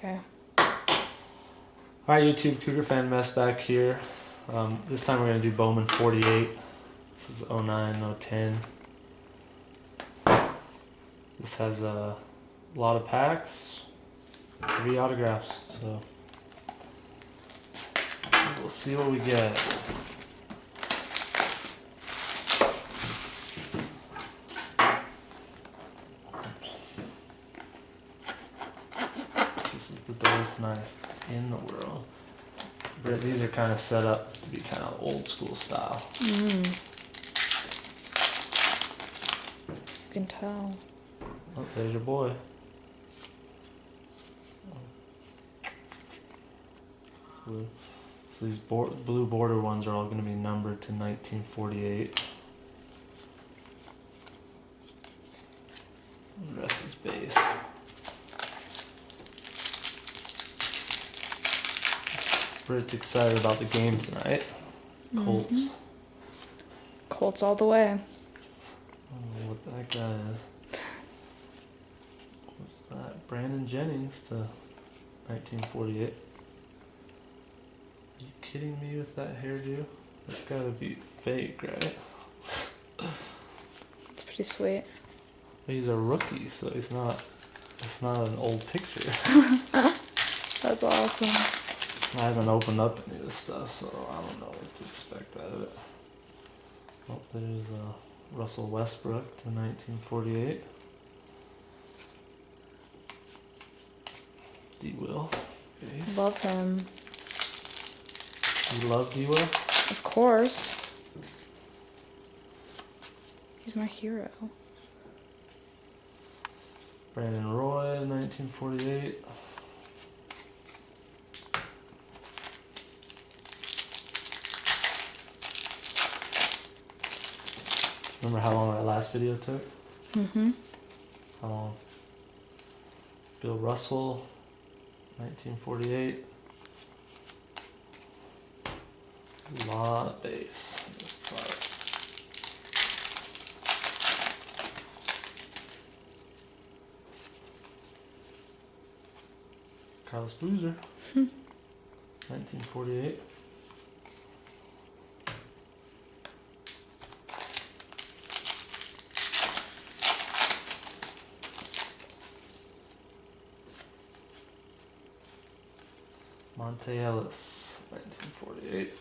Okay. Alright, YouTube, Cougarfanmess back here. This time we're going to do Bowman 48. This is 09, 010. This has a lot of packs, 3 autographs, so we'll see what we get. This is the dullest knife in the world. But these are kind of set up to be kind of old school style. You can tell. Oh, there's your boy. Blue. So these blue border ones are all going to be numbered to 1948. And the rest is base. Britt's excited about the game tonight. Colts. Colts all the way. I don't know what that guy is. What's that? Brandon Jennings to 1948. Are you kidding me with that hairdo? That's gotta be fake, right? It's pretty sweet. He's a rookie, so it's not an old picture. That's awesome. I haven't opened up any of this stuff, so I don't know what to expect out of it. Oh, there's Russell Westbrook to 1948. D-Will. Base. Love him. You love D-Will? Of course. He's my hero. Brandon Roy, 1948. Remember how long that last video took? How long? Bill Russell, 1948. A lot of base in this part. Carlos Boozer, 1948. Monte Ellis, 1948.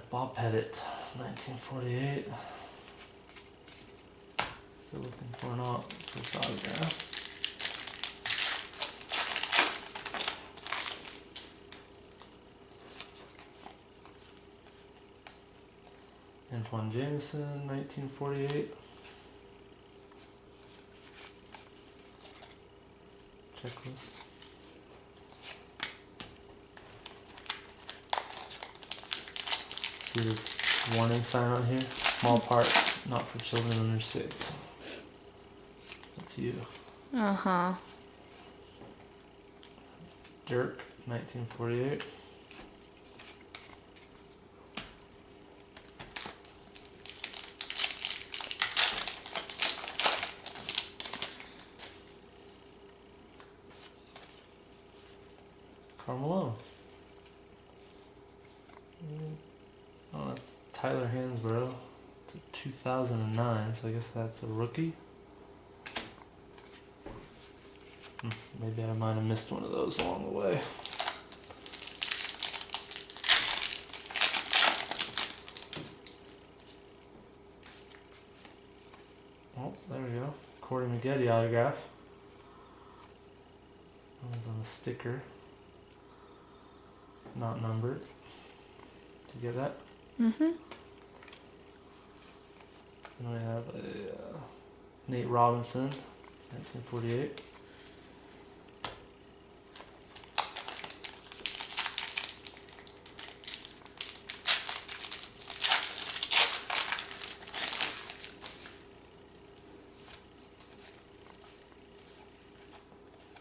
Bob Pettit, 1948. Still looking for an autograph. Antoine Jameson, 1948. Checklist. See this warning sign on here? Small part, not for children under 6. That's you. Uh-huh. Dirk, 1948. Carmelo. Oh, that's Tyler Hansbrough to 2009, so I guess that's a rookie. Maybe I might have missed one of those along the way. Oh, there we go. Corey Maggette autograph. That one's on a sticker. Not numbered. Did you get that? Then we have a Nate Robinson, 1948.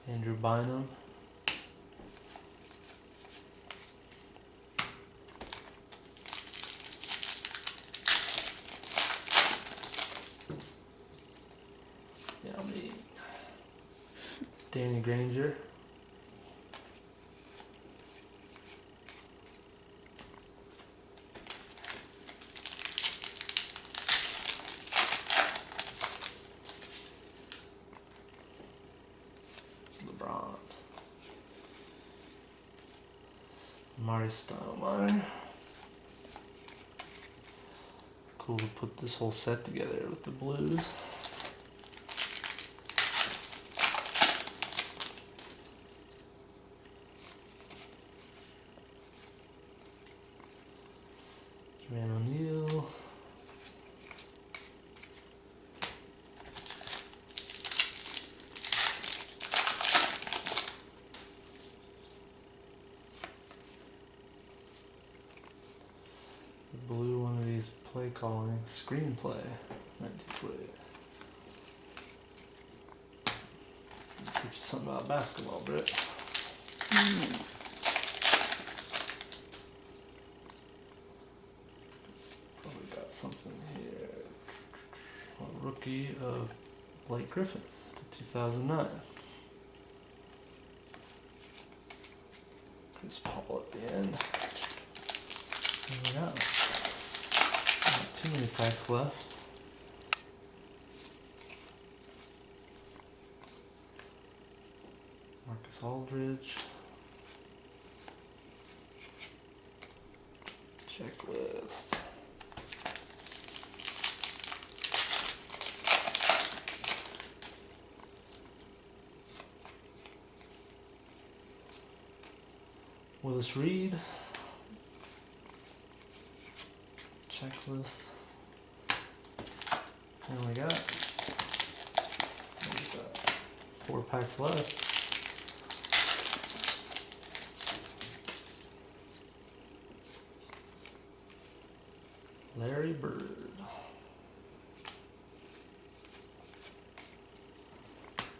Andrew Bynum, Danny Granger. LeBron. Mari Stoudemire. Cool to put this whole set together with the blues. Jermaine O'Neal. The blue one of these play calling screenplay. 1948. Teach you something about basketball, Britt. Probably got something here. A rookie of Blake Griffin, 2009. Chris Paul at the end. There we go. Not too many packs left. Marcus Aldridge. Checklist. Willis Reed. Checklist. And we got 4 packs left. Larry Bird.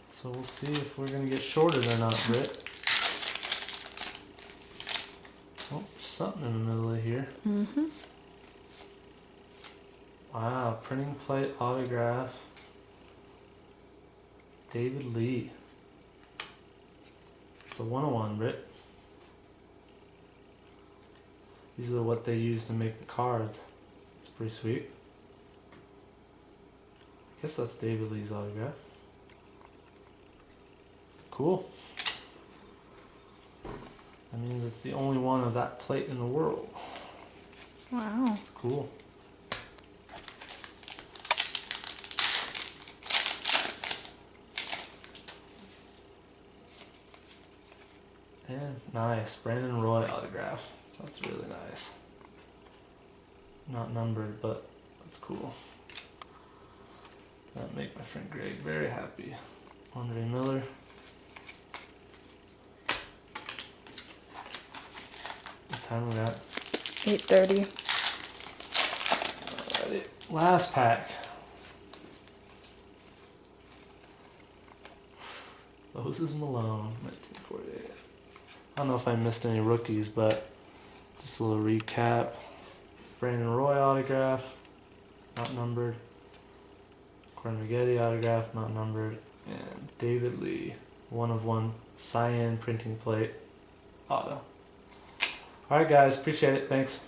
So we'll see if we're gonna get shorted or not, Britt. Oh, something in the middle of here. Mm-hmm. Wow, printing plate autograph. David Lee. The 101, Britt. These are what they use to make the cards. It's pretty sweet. I guess that's David Lee's autograph. Cool. That means it's the only one of that plate in the world. Wow. It's cool. And nice. Brandon Roy autograph. That's really nice. Not numbered, but that's cool. That'd make my friend Greg very happy. Andre Miller. What time we at? 8:30. Alrighty. Last pack. Moses Malone, 1948. I don't know if I missed any rookies, but just a little recap. Brandon Roy autograph, not numbered. Corey Maggette autograph, not numbered. And David Lee, 1/1 cyan printing plate auto. Alright guys, appreciate it. Thanks.